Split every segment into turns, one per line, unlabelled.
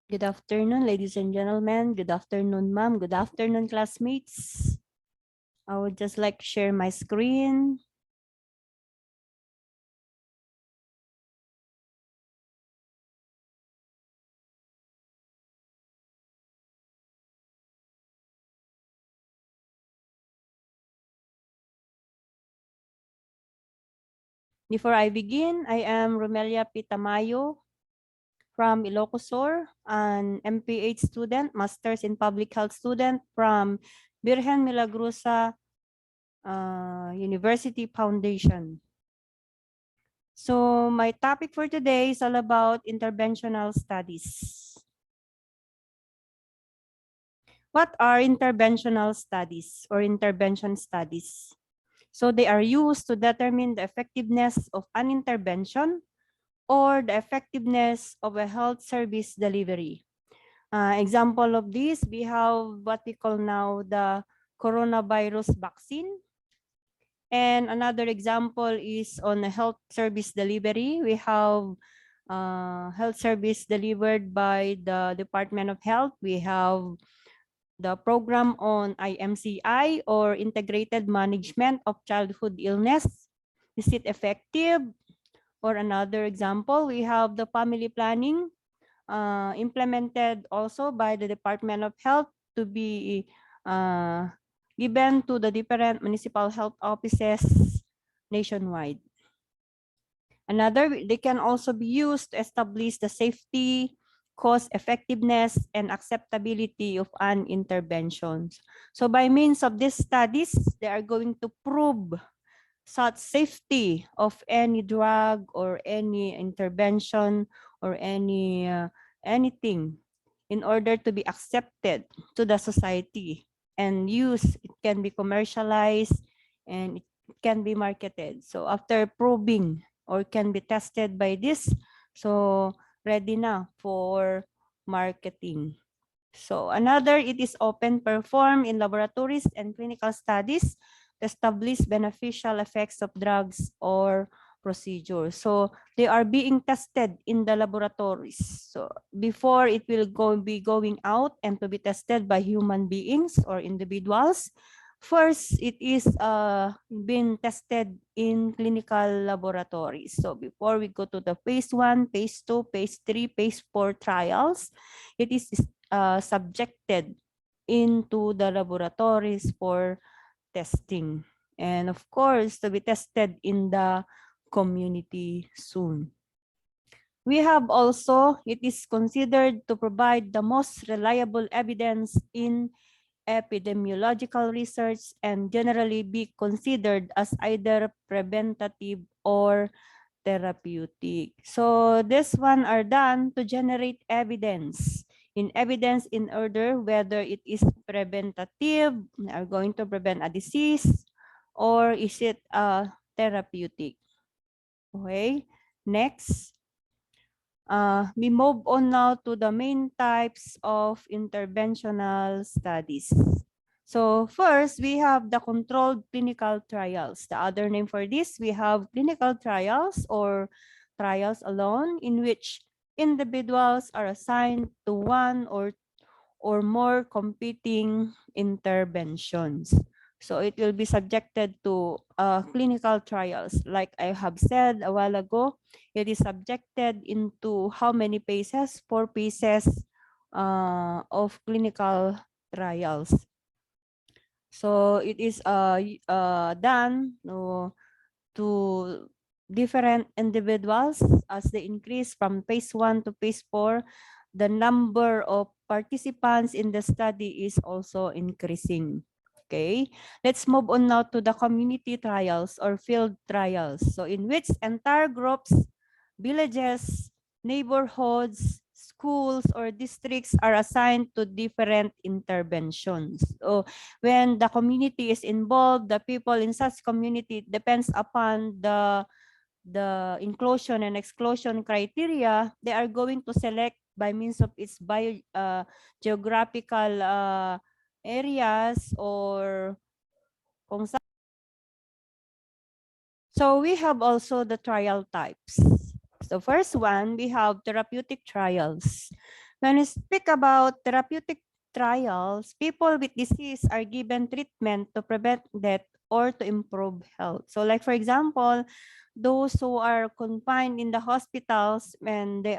Good afternoon, ladies and gentlemen. Good afternoon, ma'am. Good afternoon, classmates. I would just like to share my screen. Before I begin, I am Romelia P. Tamayo from Ilocos Sur, an MPH student, Masters in Public Health student from Virgen Milagrosa University Foundation. So my topic for today is all about interventional studies. What are interventional studies or intervention studies? So they are used to determine the effectiveness of an intervention or the effectiveness of a health service delivery. Example of this, we have what we call now the coronavirus vaccine. And another example is on a health service delivery. We have health service delivered by the Department of Health. We have the program on IMCI or Integrated Management of Childhood Illness. Is it effective? Or another example, we have the family planning implemented also by the Department of Health to be given to the different municipal health offices nationwide. Another, they can also be used to establish the safety, cost effectiveness, and acceptability of an intervention. So by means of these studies, they are going to prove such safety of any drug or any intervention or anything in order to be accepted to the society and use. It can be commercialized and it can be marketed. So after proving or can be tested by this, so ready na for marketing. So another, it is often performed in laboratories and clinical studies to establish beneficial effects of drugs or procedures. So they are being tested in the laboratories. So before it will be going out and to be tested by human beings or individuals, first, it is been tested in clinical laboratories. So before we go to the phase 1, phase 2, phase 3, phase 4 trials, it is subjected into the laboratories for testing. And of course, to be tested in the community soon. We have also, it is considered to provide the most reliable evidence in epidemiological research and generally be considered as either preventative or therapeutic. So this one are done to generate evidence in order whether it is preventative, are going to prevent a disease, or is it therapeutic. Okay, next. We move on now to the main types of interventional studies. So first, we have the controlled clinical trials. The other name for this, we have clinical trials or trials alone in which individuals are assigned to one or more competing interventions. So it will be subjected to clinical trials. Like I have said a while ago, it is subjected into how many phases? 4 phases of clinical trials. So it is done to different individuals as they increase from phase 1 to phase 4. The number of participants in the study is also increasing. Okay, let's move on now to the community trials or field trials. So in which entire groups, villages, neighborhoods, schools, or districts are assigned to different interventions. So when the community is involved, the people in such community depends upon the inclusion and exclusion criteria, they are going to select by means of its geographical areas or kung sa. So we have also the trial types. So first one, we have therapeutic trials. When we speak about therapeutic trials, people with disease are given treatment to prevent death or to improve health. So like for example, those who are confined in the hospitals and they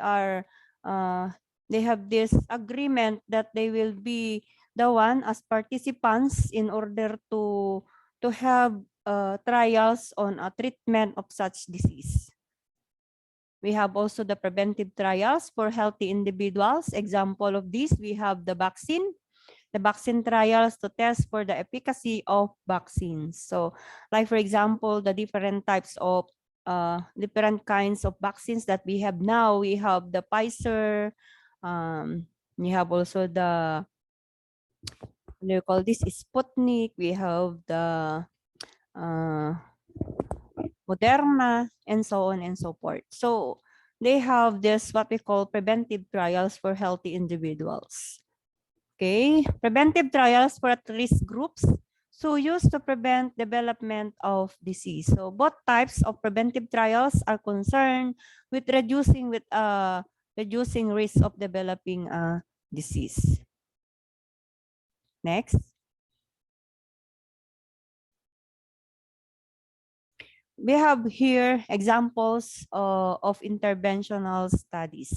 have this agreement that they will be the one as participants in order to have trials on a treatment of such disease. We have also the preventive trials for healthy individuals. Example of this, we have the vaccine trials to test for the efficacy of vaccines. So like for example, the different types of different kinds of vaccines that we have now. We have the Pfizer, we have also the, what do you call this, Sputnik, we have the uh, Moderna, and so on and so forth. So they have this what we call preventive trials for healthy individuals. Okay, preventive trials for at-risk groups. So used to prevent development of disease. So both types of preventive trials are concerned with reducing risk of developing a disease. Next. We have here examples of interventional studies.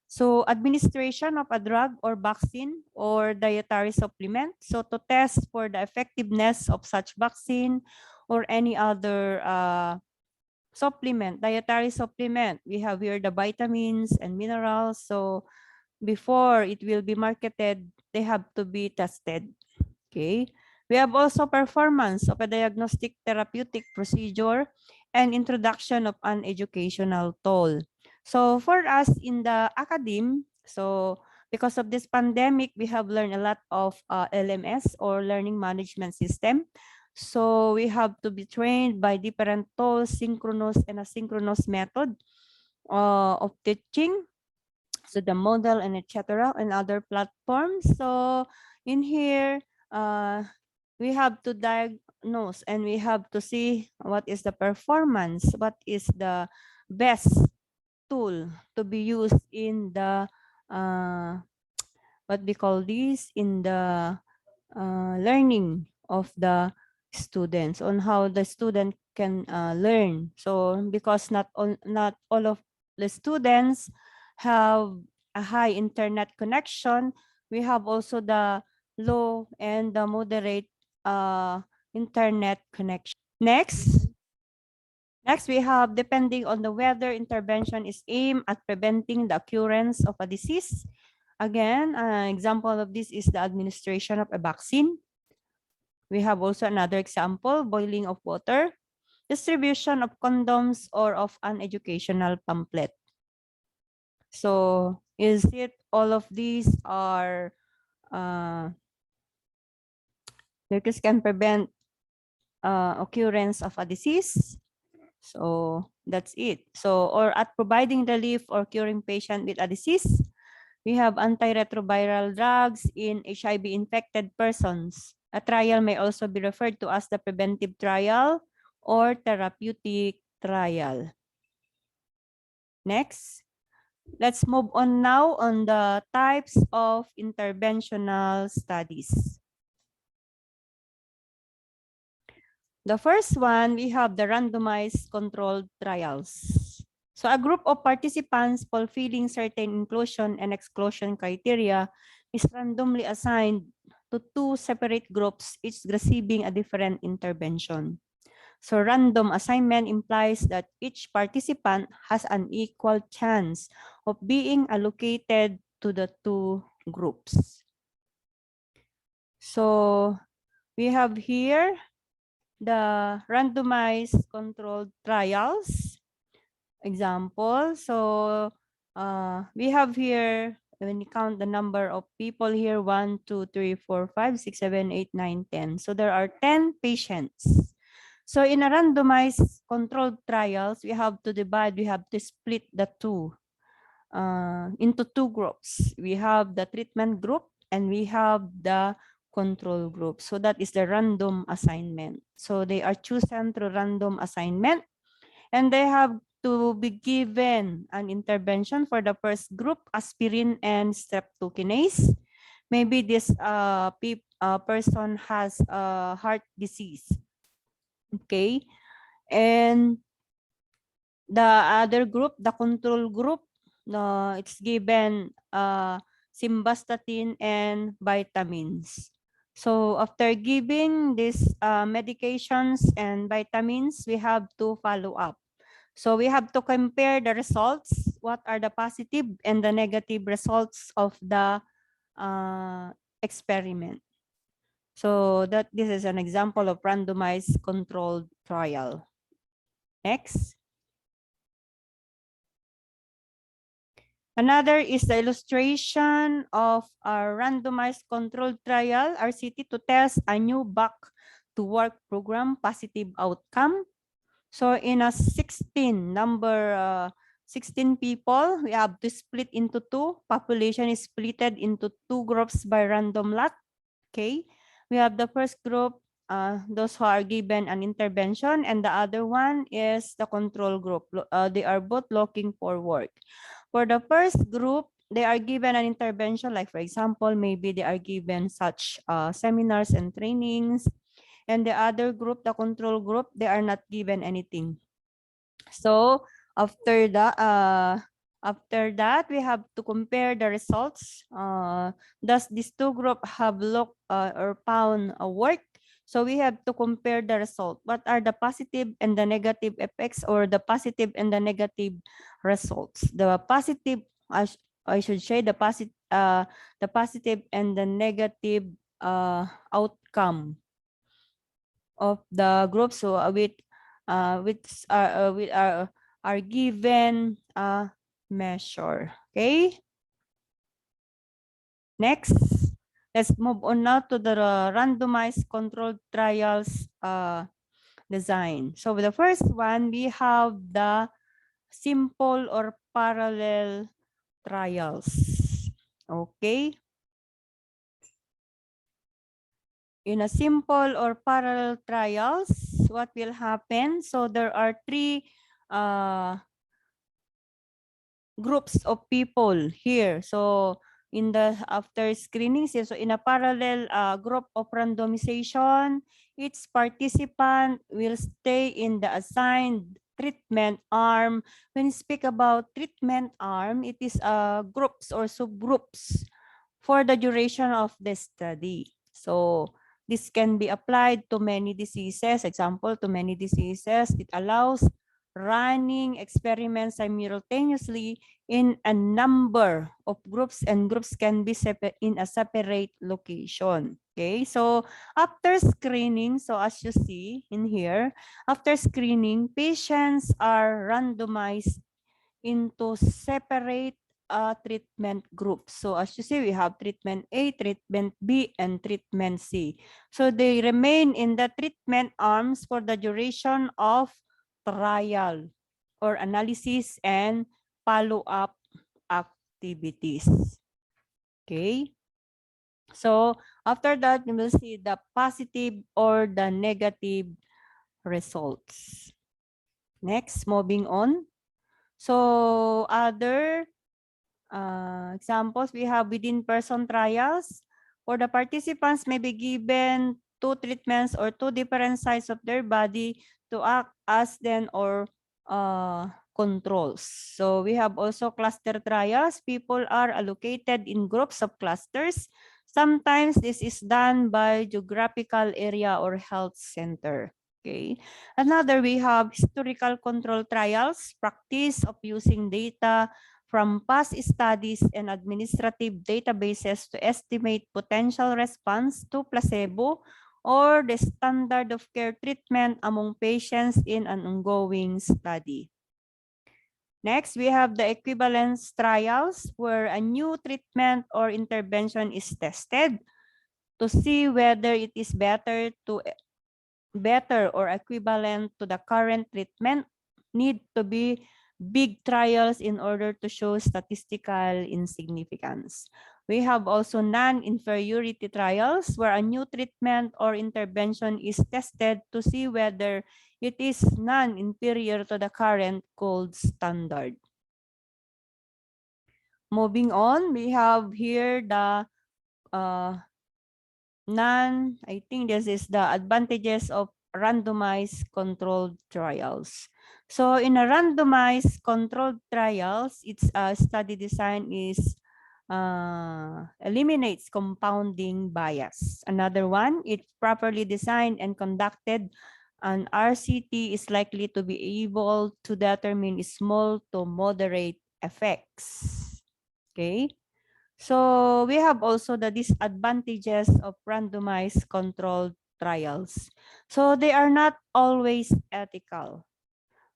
So administration of a drug or vaccine or dietary supplement. So to test for the effectiveness of such vaccine or any other supplement, dietary supplement. We have here the vitamins and minerals. So before it will be marketed, they have to be tested. Okay. We have also performance of a diagnostic therapeutic procedure and introduction of an educational tool. So for us in the academe, so because of this pandemic, we have learned a lot of LMS or learning management system. So we have to be trained by different tools, synchronous and asynchronous method of teaching. So the model and etc. and other platforms. So in here, we have to diagnose and we have to see what is the performance, what is the best tool to be used in the what we call this, in the learning of the students, on how the student can learn. So because not all of the students have a high internet connection, we have also the low and the moderate internet connection. Next, we have depending on the weather, intervention is aimed at preventing the occurrence of a disease. Again, an example of this is the administration of a vaccine. We have also another example, boiling of water, distribution of condoms or of an educational pamphlet. So is it all of these are this can prevent occurrence of a disease? So that's it. So, or at providing relief or curing patient with a disease, we have antiretroviral drugs in HIV-infected persons. A trial may also be referred to as the preventive trial or therapeutic trial. Next, let's move on now on the types of interventional studies. The first one, we have the randomized controlled trials. So a group of participants fulfilling certain inclusion and exclusion criteria is randomly assigned to two separate groups, each receiving a different intervention. So random assignment implies that each participant has an equal chance of being allocated to the two groups. So we have here the randomized controlled trials example. So we have here, when you count the number of people here, 1, 2, 3, 4, 5, 6, 7, 8, 9, 10. So there are 10 patients. So in a randomized controlled trials, we have to split the two into two groups. We have the treatment group and we have the control group. So that is the random assignment. So they are chosen through random assignment and they have to be given an intervention for the first group, aspirin and streptokinase. Maybe this person has a heart disease. Okay. And the other group, the control group, it's given simvastatin and vitamins. So after giving these medications and vitamins, we have to follow up. So we have to compare the results. What are the positive and the negative results of the experiment? So that this is an example of randomized controlled trial. Next. Another is the illustration of a randomized controlled trial, RCT, to test a new back to work program positive outcome. So in a 16 people, we have to split into two. Population is splitted into two groups by random lot. Okay. We have the first group, those who are given an intervention, and the other one is the control group. They are both looking for work. For the first group, they are given an intervention, like for example, maybe they are given such seminars and trainings. And the other group, the control group, they are not given anything. So after that, we have to compare the results. Does these two groups have looked or found a work? So we have to compare the result. What are the positive and the negative effects, or the positive and the negative results? The positive, I should say, the positive and the negative outcome of the group. So are given a measure. Okay. Next, let's move on now to the randomized controlled trials design. So the first one, we have the simple or parallel trials. Okay. In a simple or parallel trials, what will happen? So there are three groups of people here. So in the after screening, so in a parallel group of randomization, each participant will stay in the assigned treatment arm. When you speak about treatment arm, it is groups or subgroups for the duration of the study. So this can be applied to many diseases. Example, to many diseases, it allows running experiments simultaneously in a number of groups, and groups can be in a separate location. Okay, so after screening, so as you see in here, after screening, patients are randomized into separate treatment groups. So as you see, we have treatment A, treatment B, and treatment C. So they remain in the treatment arms for the duration of trial or analysis and follow-up activities. Okay. So after that, you will see the positive or the negative results. Next, moving on. So other examples, we have within person trials. For the participants may be given two treatments or two different sides of their body to act as then or controls. So we have also cluster trials. People are allocated in groups of clusters. Sometimes this is done by geographical area or health center. Okay. Another, we have historical control trials, practice of using data from past studies and administrative databases to estimate potential response to placebo or the standard of care treatment among patients in an ongoing study. Next, we have the equivalence trials, where a new treatment or intervention is tested to see whether it is better or equivalent to the current treatment. Need to be big trials in order to show statistical insignificance. We have also non-inferiority trials, where a new treatment or intervention is tested to see whether it is non-inferior to the current gold standard. Moving on, we have here the I think this is the advantages of randomized controlled trials. So in a randomized controlled trials, its study design is eliminates compounding bias. Another one, it properly designed and conducted, an RCT is likely to be able to determine small to moderate effects. Okay. So we have also the disadvantages of randomized controlled trials. So they are not always ethical.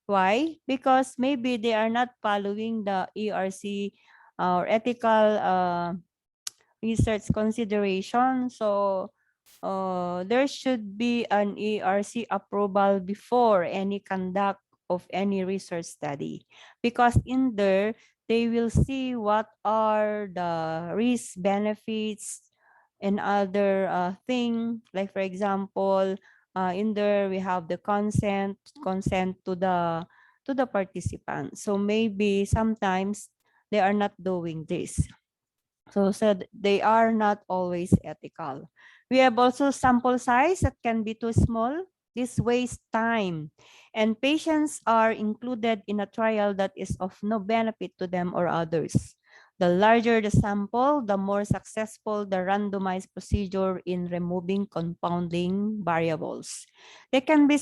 Why? Because maybe they are not following the ERC or ethical research consideration. So there should be an ERC approval before any conduct of any research study, because in there they will see what are the risk benefits and other thing, like for example in there we have the consent to the participants. So maybe sometimes they are not doing this. So they are not always ethical. We have also sample size that can be too small. This wastes time, and patients are included in a trial that is of no benefit to them or others. The larger the sample, the more successful the randomized procedure in removing confounding variables. They can be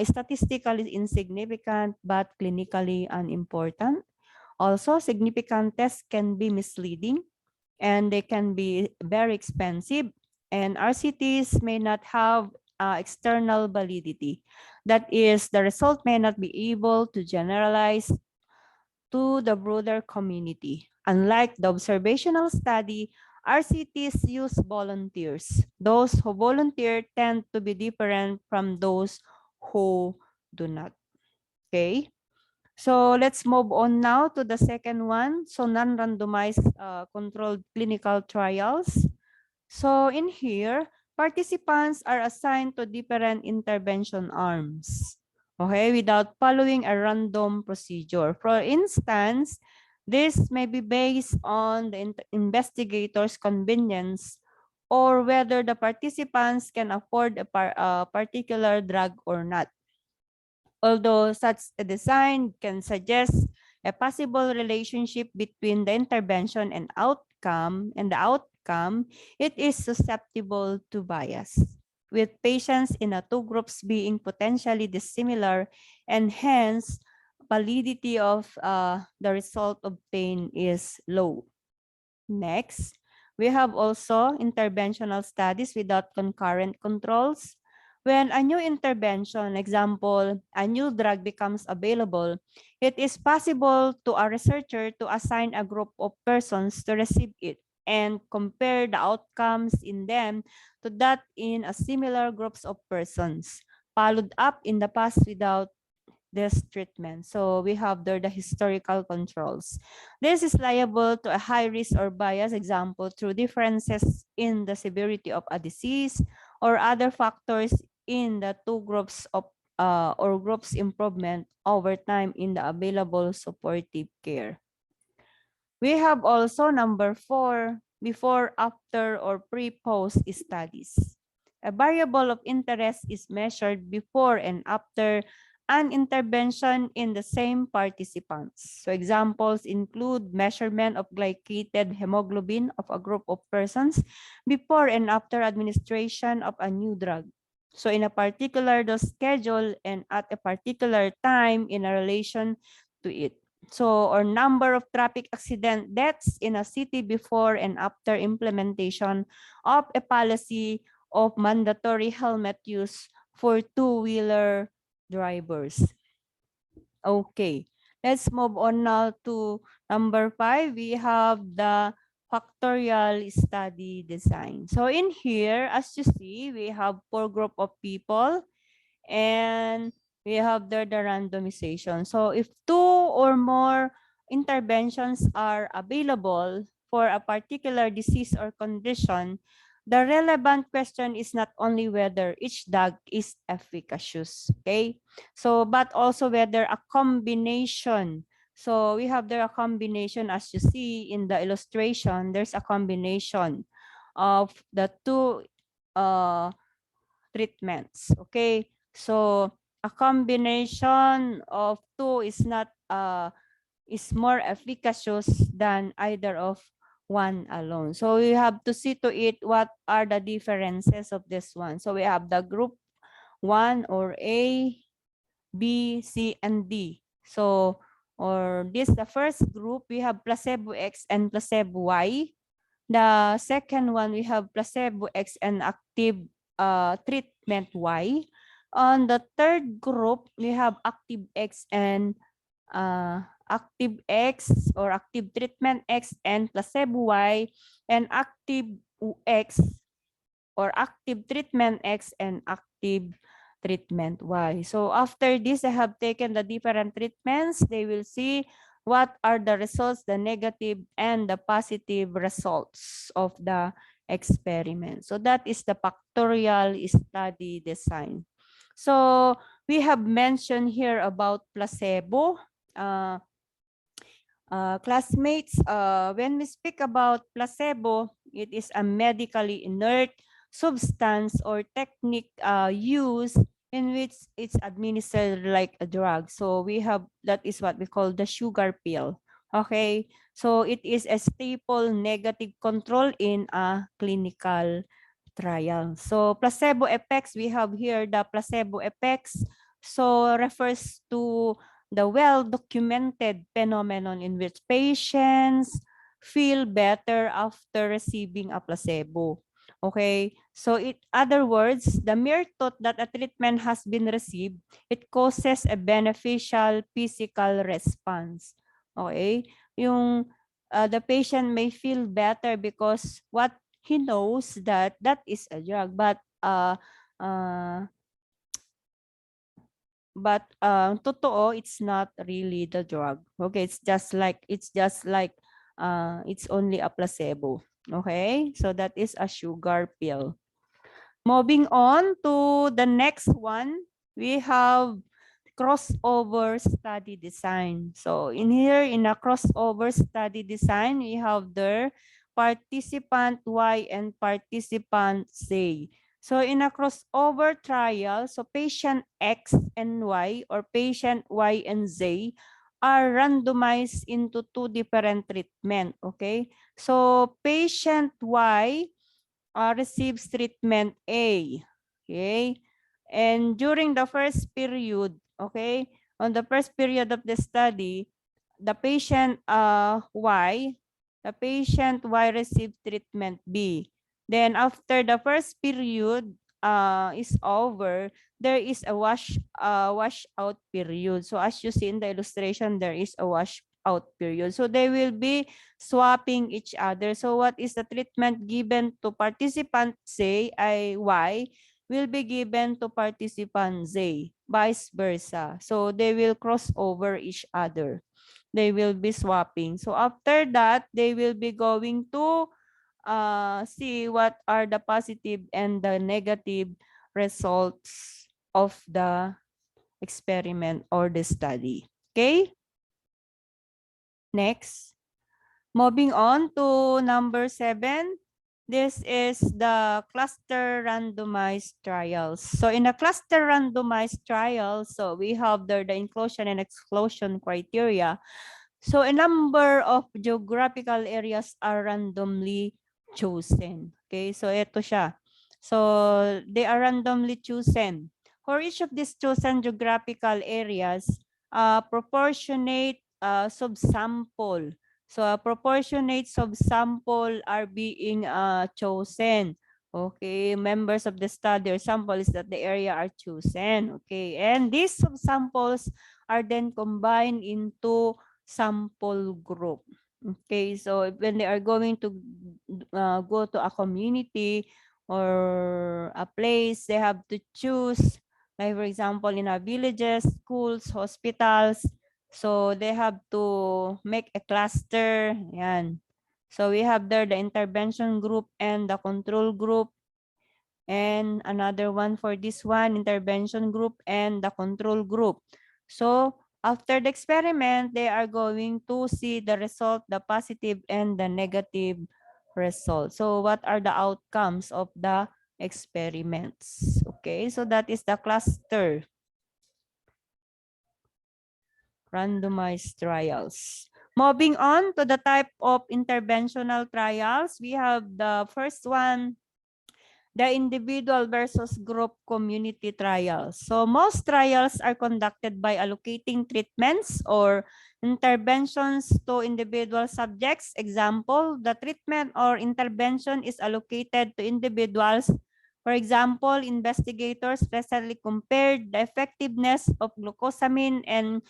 statistically insignificant but clinically unimportant. Also, significant tests can be misleading and they can be very expensive, and RCTs may not have external validity. That is, the result may not be able to generalize to the broader community. Unlike the observational study, RCTs use volunteers. Those who volunteer tend to be different from those who do not. Okay. So let's move on now to the second one. So non-randomized controlled clinical trials. So in here, participants are assigned to different intervention arms, okay, without following a random procedure. For instance, this may be based on the investigator's convenience or whether the participants can afford a particular drug or not. Although such a design can suggest a possible relationship between the intervention and the outcome, it is susceptible to bias, with patients in the two groups being potentially dissimilar, and hence validity of the result obtained is low. Next, we have also interventional studies without concurrent controls. When a new intervention, example, a new drug becomes available, it is possible to a researcher to assign a group of persons to receive it and compare the outcomes in them to that in a similar groups of persons followed up in the past without this treatment. So we have there the historical controls. This is liable to a high risk or bias, example, through differences in the severity of a disease or other factors in the two groups of or groups improvement over time in the available supportive care. We have also number 4, before, after, or pre-post studies. A variable of interest is measured before and after an intervention in the same participants. So examples include measurement of glycated hemoglobin of a group of persons before and after administration of a new drug. So in a particular dose schedule and at a particular time in a relation to it. So, or number of traffic accident deaths in a city before and after implementation of a policy of mandatory helmet use for two-wheeler drivers. Okay, let's move on now to number 5. We have the factorial study design. So in here, as you see, we have 4 group of people and we have there the randomization. So if 2 or more interventions are available for a particular disease or condition, the relevant question is not only whether each drug is efficacious, okay? So, but also whether a combination. So we have there a combination, as you see in the illustration, there's a combination of the two uh, treatments, okay? So a combination of two is not is more efficacious than either of one alone. So we have to see to it what are the differences of this one. So we have the group 1 or A, B, C, and D. So or this the first group, we have placebo X and placebo Y. The second one, we have placebo X and active treatment Y. On the third group, we have active X and active X or active treatment X and placebo Y, and active X or active treatment X and active treatment Y. So after this, I have taken the different treatments. They will see what are the results, the negative and the positive results of the experiment. So that is the factorial study design. So we have mentioned here about placebo. Classmates, when we speak about placebo, it is a medically inert substance or technique used in which it's administered like a drug. So we have, that is what we call the sugar pill. Okay, so it is a staple negative control in a clinical trial. So placebo effects, we have here the placebo effects. So refers to the well-documented phenomenon in which patients feel better after receiving a placebo. Okay, so in other words, the mere thought that a treatment has been received, it causes a beneficial physical response. Okay, yung the patient may feel better because what he knows that that is a drug, uh, totoo, it's not really the drug. Okay, it's just like it's only a placebo. Okay, so that is a sugar pill. Moving on to the next one, we have crossover study design. So in here, in a crossover study design, we have the participant Y and participant Z. So in a crossover trial, so patient X and Y or patient Y and Z are randomized into two different treatment. Okay, so patient Y receives treatment A. Okay. And during the first period, okay, on the first period of the study, the patient Y received treatment B. Then after the first period is over, there is a wash out period. So as you see in the illustration, there is a wash out period. So they will be swapping each other. So what is the treatment given to participant say Y will be given to participant Z, vice versa. So they will cross over each other. They will be swapping. So after that, they will be going to see what are the positive and the negative results of the experiment or the study. Okay? Next. Moving on to number 7. This is the cluster randomized trials. So in a cluster randomized trial, so we have the inclusion and exclusion criteria. So a number of geographical areas are randomly chosen. Okay, so ito siya. So they are randomly chosen. For each of these chosen geographical areas, proportionate subsample. So a proportionate subsample are being chosen. Okay, members of the study or sample is that the area are chosen. Okay, and these subsamples are then combined into sample group. Okay, so when they are going to go to a community or a place, they have to choose, like for example, in our villages, schools, hospitals. So they have to make a cluster. Yan. So we have there the intervention group and the control group. And another one for this one, intervention group and the control group. So after the experiment, they are going to see the result, the positive and the negative result. So what are the outcomes of the experiments? Okay, so that is the cluster randomized trials. Moving on to the type of interventional trials, we have the first one, the individual versus group community trials. So most trials are conducted by allocating treatments or interventions to individual subjects. Example, the treatment or intervention is allocated to individuals. For example, investigators specially compared the effectiveness of glucosamine and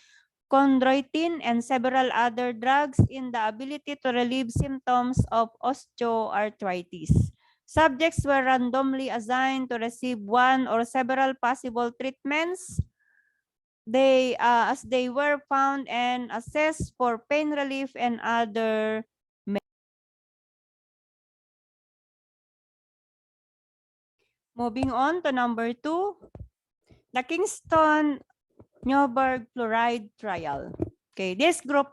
chondroitin and several other drugs in the ability to relieve symptoms of osteoarthritis. Subjects were randomly assigned to receive one or several possible treatments. As they were found and assessed for pain relief and other. Moving on to number 2, the Kingston-Newburgh fluoride trial. Okay, this group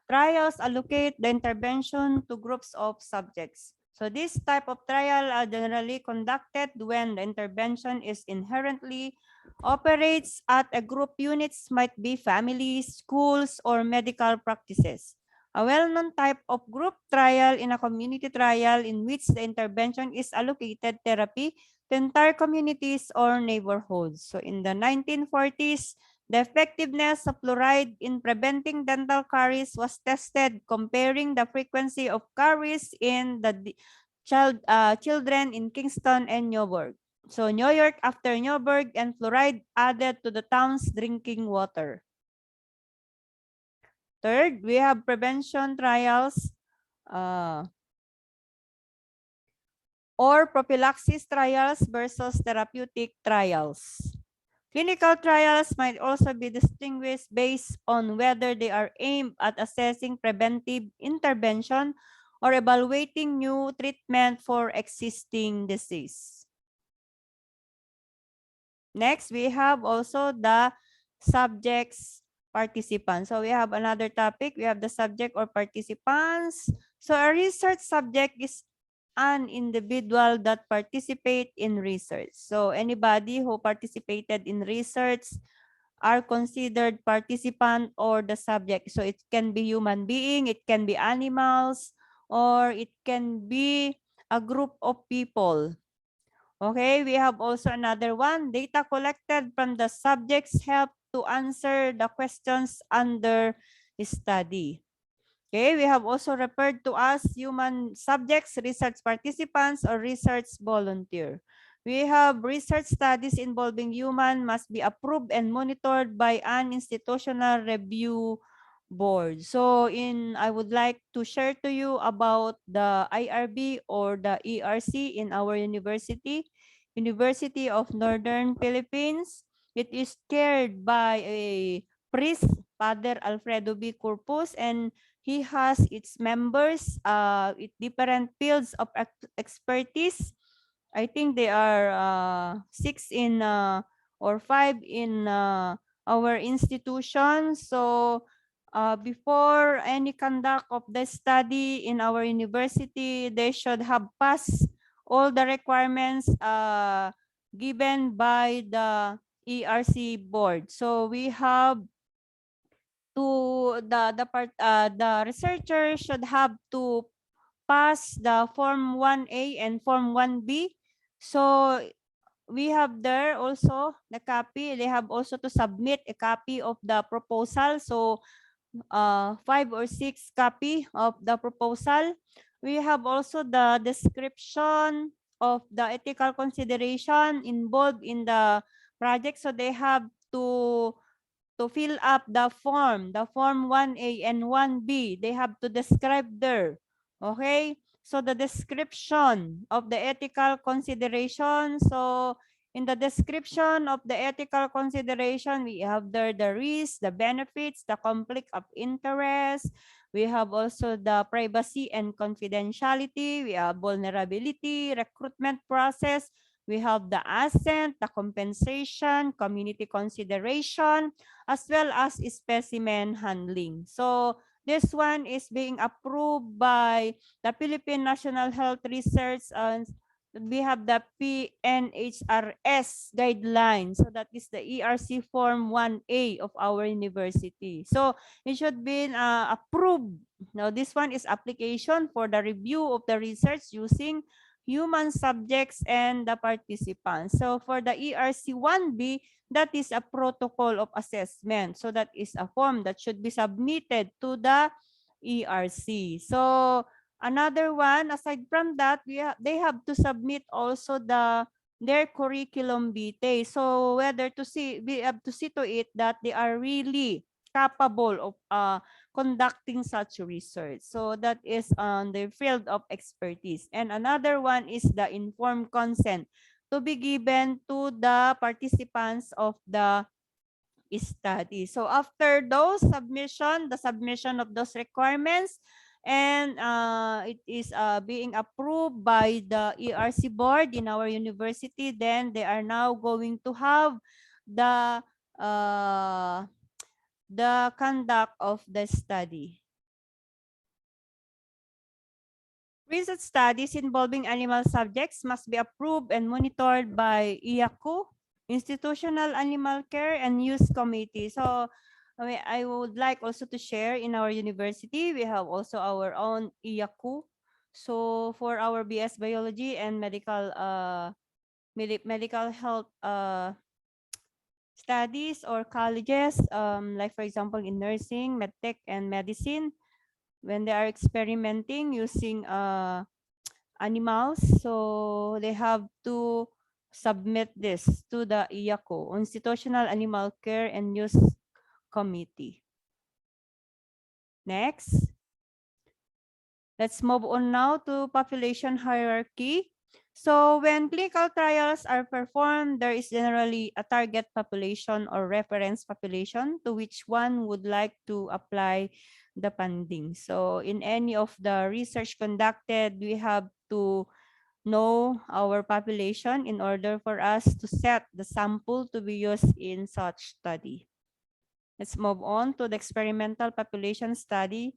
trials allocate the intervention to groups of subjects. So this type of trial are generally conducted when the intervention is inherently operates at a group. Units might be families, schools, or medical practices. A well-known type of group trial in a community trial in which the intervention is allocated therapy to entire communities or neighborhoods. So in the 1940s, the effectiveness of fluoride in preventing dental caries was tested, comparing the frequency of caries in the children in Kingston and Newburgh. So New York after Newburgh and fluoride added to the town's drinking water. Third, we have prevention trials or prophylaxis trials versus therapeutic trials. Clinical trials might also be distinguished based on whether they are aimed at assessing preventive intervention or evaluating new treatment for existing disease. Next, we have also the subjects participants. So we have another topic. We have the subject or participants. So a research subject is an individual that participate in research. So anybody who participated in research are considered participant or the subject. So it can be human being, it can be animals, or it can be a group of people. Okay, we have also another one. Data collected from the subjects help to answer the questions under study. Okay, we have also referred to as human subjects, research participants, or research volunteer. We have research studies involving human must be approved and monitored by an institutional review board. So I would like to share to you about the IRB or the ERC in our university, University of Northern Philippines. It is chaired by a priest, Father Alfredo B. Corpus, and he has its members with different fields of expertise. I think they are 6 in or 5 in our institution. So before any conduct of the study in our university, they should have passed all the requirements given by the ERC board. So we have the researcher should have to pass the form 1A and form 1B. So we have there also the copy. They have also to submit a copy of the proposal. So 5 or 6 copy of the proposal. We have also the description of the ethical consideration involved in the project. So they have to fill up the form 1A and 1B. They have to describe there. Okay? So the description of the ethical consideration. So in the description of the ethical consideration, we have there the risks, the benefits, the conflict of interest, We have also the privacy and confidentiality. We have vulnerability, recruitment process. We have the assent, the compensation, community consideration, as well as specimen handling. So this one is being approved by the Philippine National Health Research, and we have the PNHRS guidelines. So that is the ERC Form 1A of our university. So it should be approved. Now this one is application for the review of the research using human subjects and the participants. So for the ERC 1B, that is a protocol of assessment. So that is a form that should be submitted to the ERC. So another one, aside from that, they have to submit also their curriculum vitae. So whether to see, we have to see to it that they are really capable of conducting such research. So that is on the field of expertise. And another one is the informed consent to be given to the participants of the study. So after those the submission of those requirements, and it is being approved by the ERC board in our university, then they are now going to have the uh, the conduct of the study. Research studies involving animal subjects must be approved and monitored by IACU, Institutional Animal Care and Use Committee. So I would like also to share in our university, we have also our own IACU. So for our BS Biology and medical health studies or colleges, like for example in nursing, medtech, and medicine, when they are experimenting using animals, so they have to submit this to the IACO, Institutional Animal Care and Use Committee. Next, let's move on now to population hierarchy. So when clinical trials are performed, there is generally a target population or reference population to which one would like to apply the funding. So in any of the research conducted, we have to know our population in order for us to set the sample to be used in such study. Let's move on to the experimental population study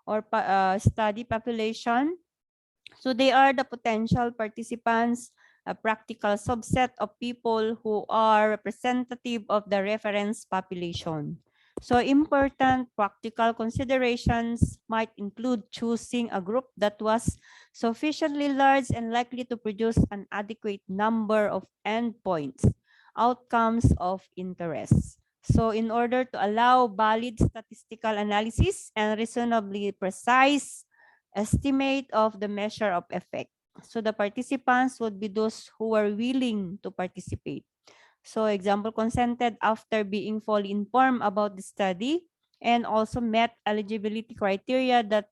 or study population. So they are the potential participants, a practical subset of people who are representative of the reference population. So important practical considerations might include choosing a group that was sufficiently large and likely to produce an adequate number of endpoints, outcomes of interest. So in order to allow valid statistical analysis and reasonably precise estimate of the measure of effect. So the participants would be those who are willing to participate. So example, consented after being fully informed about the study and also met eligibility criteria that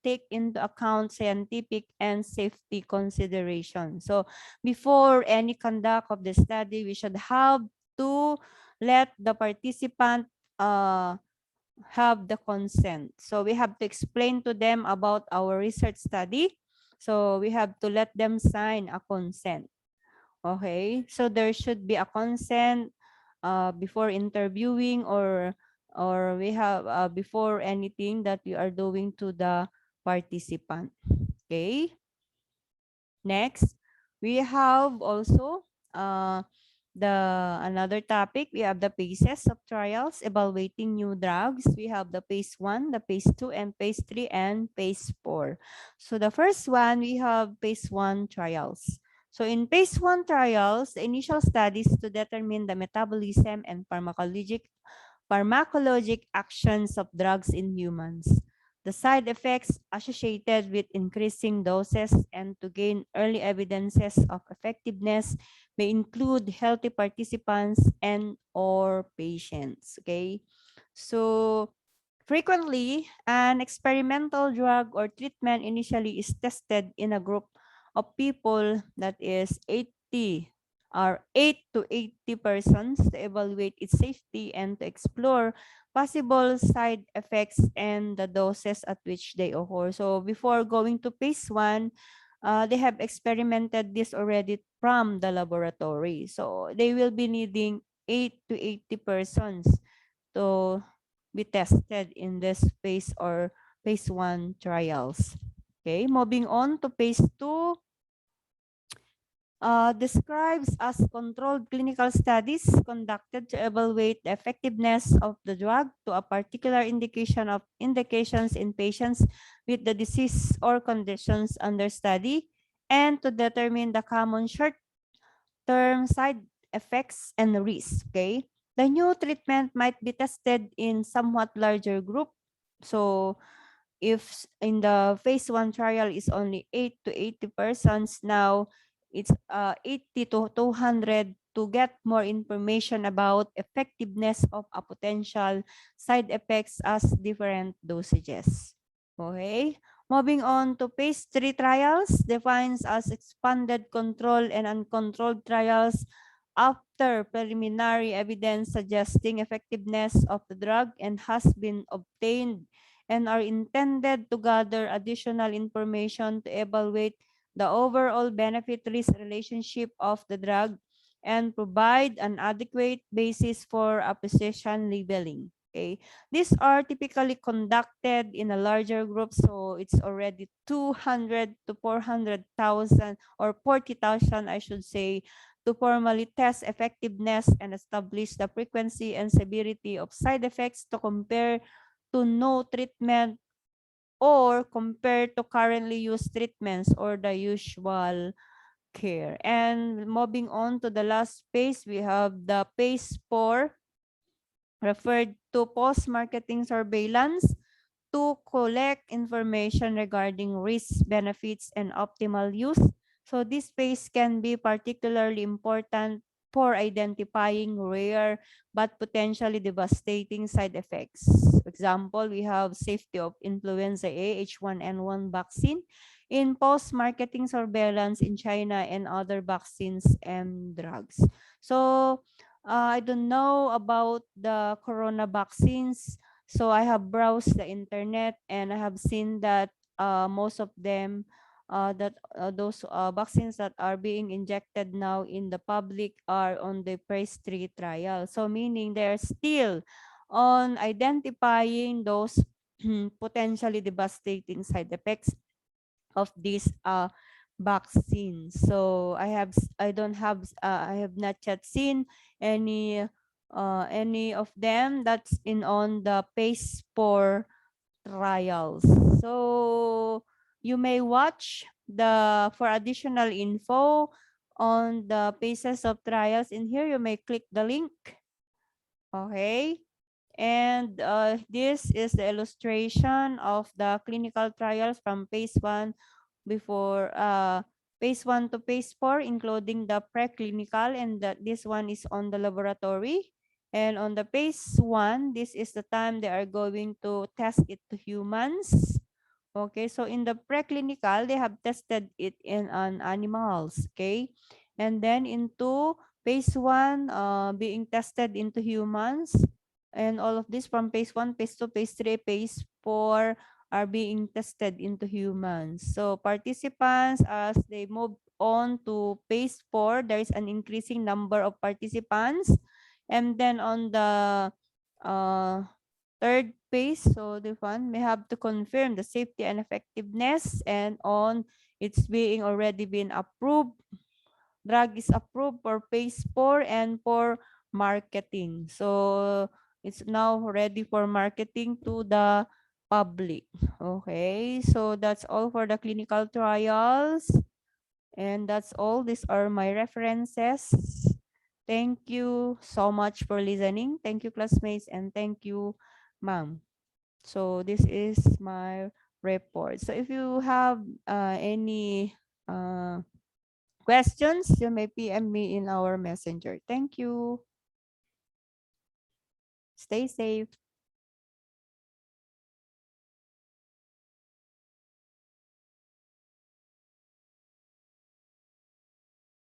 take into account scientific and safety considerations. So before any conduct of the study, we should have to let the participant have the consent. So we have to explain to them about our research study. So we have to let them sign a consent. Okay, so there should be a consent before interviewing or we have before anything that we are doing to the participant. Okay. Next, we have also the another topic. We have the phases of trials evaluating new drugs. We have the phase 1, the phase 2, and phase 3, and phase 4. So the first one, we have phase 1 trials. So in phase 1 trials, the initial studies to determine the metabolism and pharmacologic actions of drugs in humans, the side effects associated with increasing doses, and to gain early evidences of effectiveness may include healthy participants and or patients. Okay, so frequently an experimental drug or treatment initially is tested in a group of people that is 80 are 8 to 80 persons to evaluate its safety and to explore possible side effects and the doses at which they occur. So before going to phase 1, they have experimented this already from the laboratory. So they will be needing 8 to 80 persons to be tested in this phase or phase 1 trials. Okay, moving on to phase 2, describes as controlled clinical studies conducted to evaluate the effectiveness of the drug to a particular indications in patients with the disease or conditions under study and to determine the common short-term side effects and risks. Okay, the new treatment might be tested in somewhat larger group. So if in the phase 1 trial is only 8 to 80 persons, now it's 80 to 200 to get more information about effectiveness of a potential side effects as different dosages. Okay. Moving on to phase 3 trials, defines as expanded control and uncontrolled trials after preliminary evidence suggesting effectiveness of the drug and has been obtained and are intended to gather additional information to evaluate the overall benefit-risk relationship of the drug and provide an adequate basis for a precision labeling. Okay, these are typically conducted in a larger group, so it's already 200 to 400,000 or 40,000, I should say, to formally test effectiveness and establish the frequency and severity of side effects to compare to no treatment or compared to currently used treatments or the usual care. And moving on to the last phase, we have the phase 4 referred to post-marketing surveillance to collect information regarding risks, benefits, and optimal use. So this phase can be particularly important for identifying rare but potentially devastating side effects. Example, we have safety of influenza A H1N1 vaccine in post-marketing surveillance in China and other vaccines and drugs. So I don't know about the corona vaccines. So I have browsed the internet and I have seen that most of them that those vaccines that are being injected now in the public are on the phase 3 trial. So meaning they're still on identifying those potentially devastating side effects of these vaccines. So I have not yet seen any of them that's in on the phase 4 trials. So you may watch the for additional info on the phases of trials in here. You may click the link. Okay. And this is the illustration of the clinical trials from phase 1 before phase 1 to phase 4, including the preclinical, and that this one is on the laboratory. And on the phase 1, this is the time they are going to test it to humans. Okay, so in the preclinical, they have tested it in on animals. Okay, and then into phase 1, being tested into humans. And all of this from phase 1, phase 2, phase 3, phase 4 are being tested into humans. So participants, as they move on to phase 4, there is an increasing number of participants. And then on the third phase, so the one may have to confirm the safety and effectiveness, and on it's being already been approved. Drug is approved for phase 4 and for marketing. So it's now ready for marketing to the public. Okay, so that's all for the clinical trials. And that's all. These are my references. Thank you so much for listening. Thank you, classmates, and thank you, ma'am. So this is my report. So if you have any questions, you may PM me in our messenger. Thank you. Stay safe.